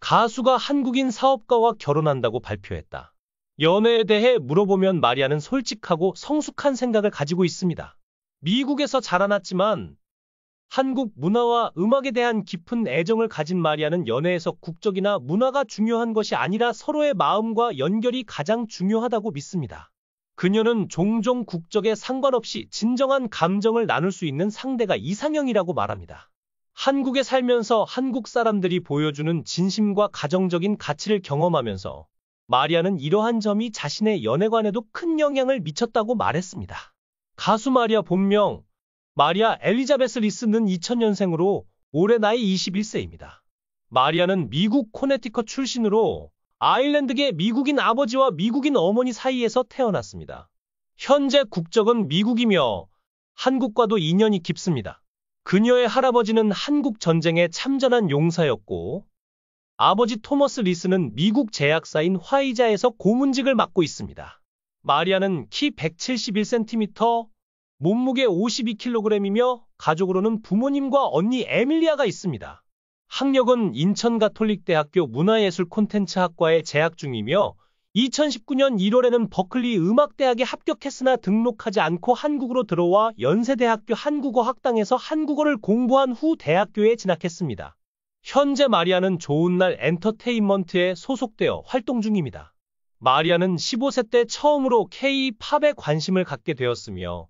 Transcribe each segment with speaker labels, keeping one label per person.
Speaker 1: 가수가 한국인 사업가와 결혼한다고 발표했다. 연애에 대해 물어보면 마리아는 솔직하고 성숙한 생각을 가지고 있습니다. 미국에서 자라났지만 한국 문화와 음악에 대한 깊은 애정을 가진 마리아는 연애에서 국적이나 문화가 중요한 것이 아니라 서로의 마음과 연결이 가장 중요하다고 믿습니다. 그녀는 종종 국적에 상관없이 진정한 감정을 나눌 수 있는 상대가 이상형이라고 말합니다. 한국에 살면서 한국 사람들이 보여주는 진심과 가정적인 가치를 경험하면서 마리아는 이러한 점이 자신의 연애관에도 큰 영향을 미쳤다고 말했습니다. 가수 마리아 본명 마리아 엘리자베스 리스는 2000년생으로 올해 나이 21세입니다. 마리아는 미국 코네티컷 출신으로 아일랜드계 미국인 아버지와 미국인 어머니 사이에서 태어났습니다. 현재 국적은 미국이며 한국과도 인연이 깊습니다. 그녀의 할아버지는 한국 전쟁에 참전한 용사였고 아버지 토머스 리스는 미국 제약사인 화이자에서 고문직을 맡고 있습니다. 마리아는 키 171cm, 몸무게 52kg이며 가족으로는 부모님과 언니 에밀리아가 있습니다. 학력은 인천가톨릭대학교 문화예술 콘텐츠학과에 재학 중이며 2019년 1월에는 버클리 음악대학에 합격했으나 등록하지 않고 한국으로 들어와 연세대학교 한국어학당에서 한국어를 공부한 후 대학교에 진학했습니다. 현재 마리아는 좋은날 엔터테인먼트에 소속되어 활동 중입니다. 마리아는 15세 때 처음으로 K-팝에 관심을 갖게 되었으며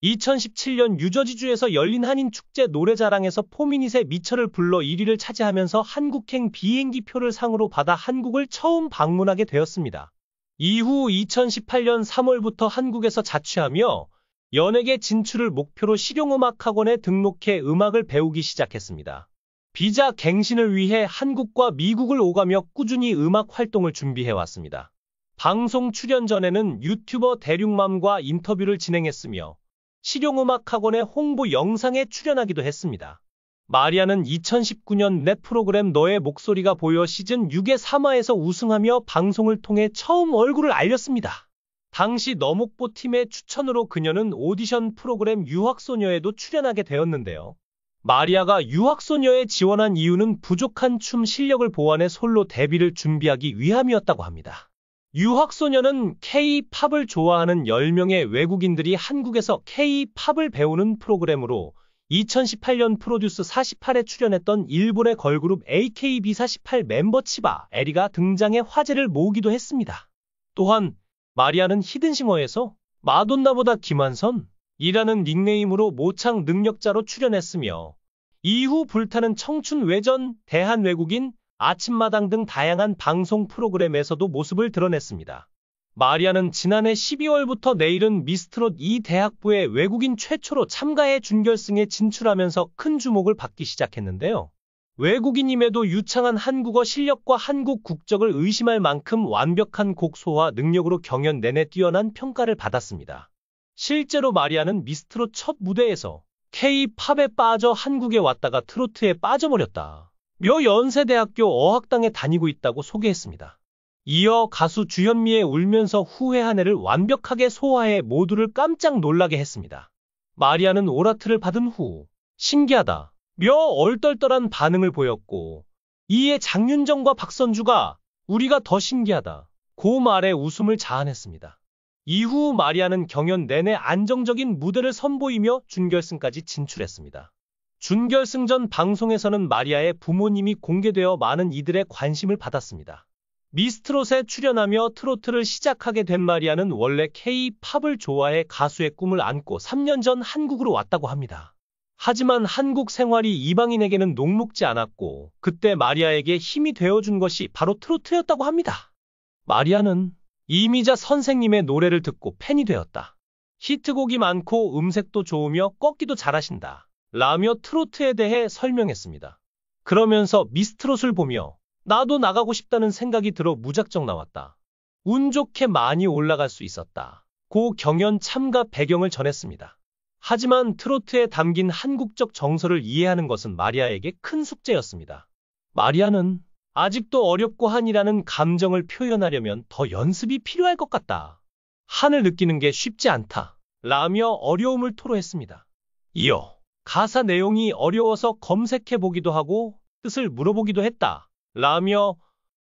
Speaker 1: 2017년 뉴저지주에서 열린 한인축제 노래자랑에서 포미닛의 미처를 불러 1위를 차지하면서 한국행 비행기표를 상으로 받아 한국을 처음 방문하게 되었습니다. 이후 2018년 3월부터 한국에서 자취하며 연예계 진출을 목표로 실용음악학원에 등록해 음악을 배우기 시작했습니다. 비자 갱신을 위해 한국과 미국을 오가며 꾸준히 음악 활동을 준비해왔습니다. 방송 출연 전에는 유튜버 대륙맘과 인터뷰를 진행했으며 실용음악학원의 홍보 영상에 출연하기도 했습니다. 마리아는 2019년 랩 프로그램 너의 목소리가 보여 시즌 6의 3화에서 우승하며 방송을 통해 처음 얼굴을 알렸습니다. 당시 너목보 팀의 추천으로 그녀는 오디션 프로그램 유학소녀에도 출연하게 되었는데요. 마리아가 유학소녀에 지원한 이유는 부족한 춤 실력을 보완해 솔로 데뷔를 준비하기 위함이었다고 합니다. 유학소녀는 K-팝을 좋아하는 10명의 외국인들이 한국에서 K-팝을 배우는 프로그램으로 2018년 프로듀스 48에 출연했던 일본의 걸그룹 AKB48 멤버 치바 에리가 등장해 화제를 모으기도 했습니다. 또한 마리아는 히든싱어에서 마돈나보다 김한선이라는 닉네임으로 모창 능력자로 출연했으며 이후 불타는 청춘 외전, 대한 외국인, 아침마당 등 다양한 방송 프로그램에서도 모습을 드러냈습니다. 마리아는 지난해 12월부터 내일은 미스트롯 2 대학부의 외국인 최초로 참가해 준결승에 진출하면서 큰 주목을 받기 시작했는데요. 외국인임에도 유창한 한국어 실력과 한국 국적을 의심할 만큼 완벽한 곡 소화 능력으로 경연 내내 뛰어난 평가를 받았습니다. 실제로 마리아는 미스트롯 첫 무대에서 K-팝에 빠져 한국에 왔다가 트로트에 빠져버렸다. 며 연세대학교 어학당에 다니고 있다고 소개했습니다. 이어 가수 주현미의 울면서 후회 한 해를 완벽하게 소화해 모두를 깜짝 놀라게 했습니다. 마리아는 오라트를 받은 후 신기하다 며 얼떨떨한 반응을 보였고 이에 장윤정과 박선주가 우리가 더 신기하다 고 말에 웃음을 자아냈습니다. 이후 마리아는 경연 내내 안정적인 무대를 선보이며 준결승까지 진출했습니다. 준결승전 방송에서는 마리아의 부모님이 공개되어 많은 이들의 관심을 받았습니다. 미스트롯에 출연하며 트로트를 시작하게 된 마리아는 원래 K-팝을 좋아해 가수의 꿈을 안고 3년 전 한국으로 왔다고 합니다. 하지만 한국 생활이 이방인에게는 녹록지 않았고 그때 마리아에게 힘이 되어준 것이 바로 트로트였다고 합니다. 마리아는 이미자 선생님의 노래를 듣고 팬이 되었다. 히트곡이 많고 음색도 좋으며 꺾기도 잘하신다. 라며 트로트에 대해 설명했습니다. 그러면서 미스트롯을 보며 나도 나가고 싶다는 생각이 들어 무작정 나왔다. 운 좋게 많이 올라갈 수 있었다. 고 경연 참가 배경을 전했습니다. 하지만 트로트에 담긴 한국적 정서를 이해하는 것은 마리아에게 큰 숙제였습니다. 마리아는 아직도 어렵고 한이라는 감정을 표현하려면 더 연습이 필요할 것 같다. 한을 느끼는 게 쉽지 않다. 라며 어려움을 토로했습니다. 이어 가사 내용이 어려워서 검색해보기도 하고 뜻을 물어보기도 했다. 라며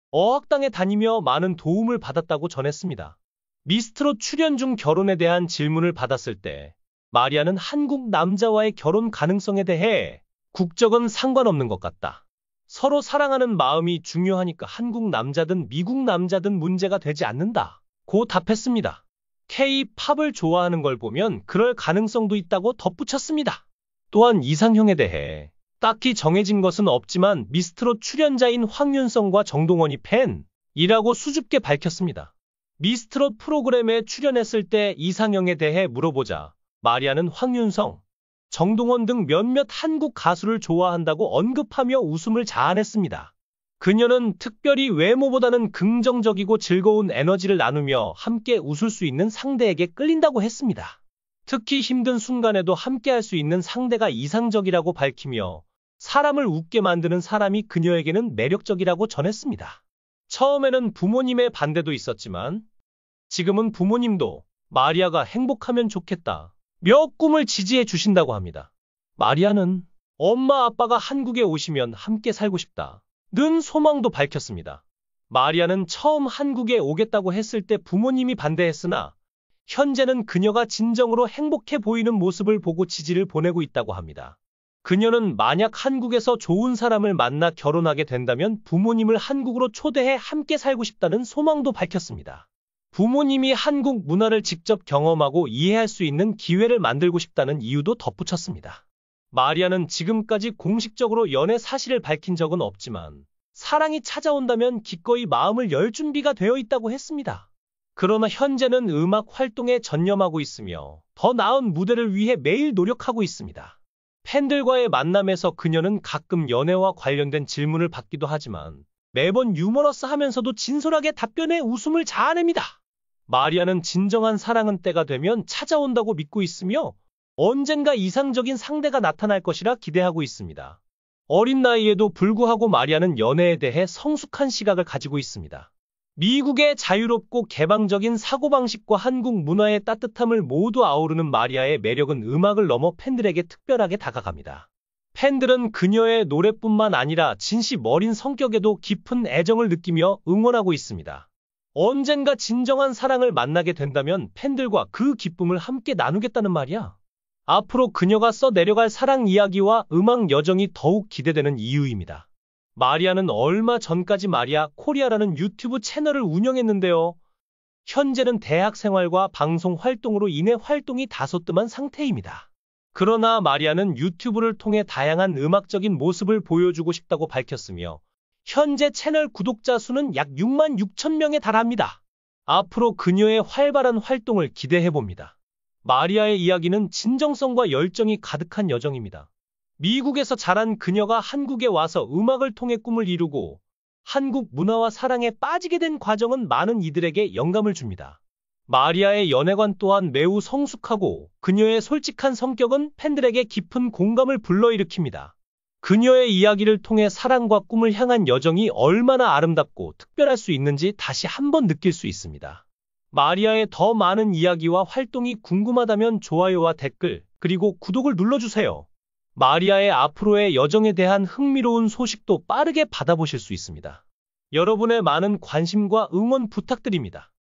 Speaker 1: 어학당에 다니며 많은 도움을 받았다고 전했습니다. 미스트롯 출연 중 결혼에 대한 질문을 받았을 때 마리아는 한국 남자와의 결혼 가능성에 대해 국적은 상관없는 것 같다. 서로 사랑하는 마음이 중요하니까 한국 남자든 미국 남자든 문제가 되지 않는다. 고 답했습니다. K-팝을 좋아하는 걸 보면 그럴 가능성도 있다고 덧붙였습니다. 또한 이상형에 대해 딱히 정해진 것은 없지만 미스트롯 출연자인 황윤성과 정동원이 팬이라고 수줍게 밝혔습니다. 미스트롯 프로그램에 출연했을 때 이상형에 대해 물어보자 마리아는 황윤성, 정동원 등 몇몇 한국 가수를 좋아한다고 언급하며 웃음을 자아냈습니다. 그녀는 특별히 외모보다는 긍정적이고 즐거운 에너지를 나누며 함께 웃을 수 있는 상대에게 끌린다고 했습니다. 특히 힘든 순간에도 함께할 수 있는 상대가 이상적이라고 밝히며 사람을 웃게 만드는 사람이 그녀에게는 매력적이라고 전했습니다. 처음에는 부모님의 반대도 있었지만 지금은 부모님도 마리아가 행복하면 좋겠다 며 꿈을 지지해 주신다고 합니다. 마리아는 엄마 아빠가 한국에 오시면 함께 살고 싶다 는 소망도 밝혔습니다. 마리아는 처음 한국에 오겠다고 했을 때 부모님이 반대했으나 현재는 그녀가 진정으로 행복해 보이는 모습을 보고 지지를 보내고 있다고 합니다. 그녀는 만약 한국에서 좋은 사람을 만나 결혼하게 된다면 부모님을 한국으로 초대해 함께 살고 싶다는 소망도 밝혔습니다. 부모님이 한국 문화를 직접 경험하고 이해할 수 있는 기회를 만들고 싶다는 이유도 덧붙였습니다. 마리아는 지금까지 공식적으로 연애 사실을 밝힌 적은 없지만 사랑이 찾아온다면 기꺼이 마음을 열 준비가 되어 있다고 했습니다. 그러나 현재는 음악 활동에 전념하고 있으며 더 나은 무대를 위해 매일 노력하고 있습니다. 팬들과의 만남에서 그녀는 가끔 연애와 관련된 질문을 받기도 하지만 매번 유머러스하면서도 진솔하게 답변해 웃음을 자아냅니다. 마리아는 진정한 사랑은 때가 되면 찾아온다고 믿고 있으며 언젠가 이상적인 상대가 나타날 것이라 기대하고 있습니다. 어린 나이에도 불구하고 마리아는 연애에 대해 성숙한 시각을 가지고 있습니다. 미국의 자유롭고 개방적인 사고방식과 한국 문화의 따뜻함을 모두 아우르는 마리아의 매력은 음악을 넘어 팬들에게 특별하게 다가갑니다. 팬들은 그녀의 노래뿐만 아니라 진심 어린 성격에도 깊은 애정을 느끼며 응원하고 있습니다. 언젠가 진정한 사랑을 만나게 된다면 팬들과 그 기쁨을 함께 나누겠다는 말이야. 앞으로 그녀가 써내려갈 사랑 이야기와 음악 여정이 더욱 기대되는 이유입니다. 마리아는 얼마 전까지 마리아 코리아라는 유튜브 채널을 운영했는데요. 현재는 대학 생활과 방송 활동으로 인해 활동이 다소 뜸한 상태입니다. 그러나 마리아는 유튜브를 통해 다양한 음악적인 모습을 보여주고 싶다고 밝혔으며 현재 채널 구독자 수는 약 6만 6천 명에 달합니다. 앞으로 그녀의 활발한 활동을 기대해봅니다. 마리아의 이야기는 진정성과 열정이 가득한 여정입니다. 미국에서 자란 그녀가 한국에 와서 음악을 통해 꿈을 이루고 한국 문화와 사랑에 빠지게 된 과정은 많은 이들에게 영감을 줍니다. 마리아의 연애관 또한 매우 성숙하고 그녀의 솔직한 성격은 팬들에게 깊은 공감을 불러일으킵니다. 그녀의 이야기를 통해 사랑과 꿈을 향한 여정이 얼마나 아름답고 특별할 수 있는지 다시 한번 느낄 수 있습니다. 마리아의 더 많은 이야기와 활동이 궁금하다면 좋아요와 댓글, 그리고 구독을 눌러주세요. 마리아의 앞으로의 여정에 대한 흥미로운 소식도 빠르게 받아보실 수 있습니다. 여러분의 많은 관심과 응원 부탁드립니다.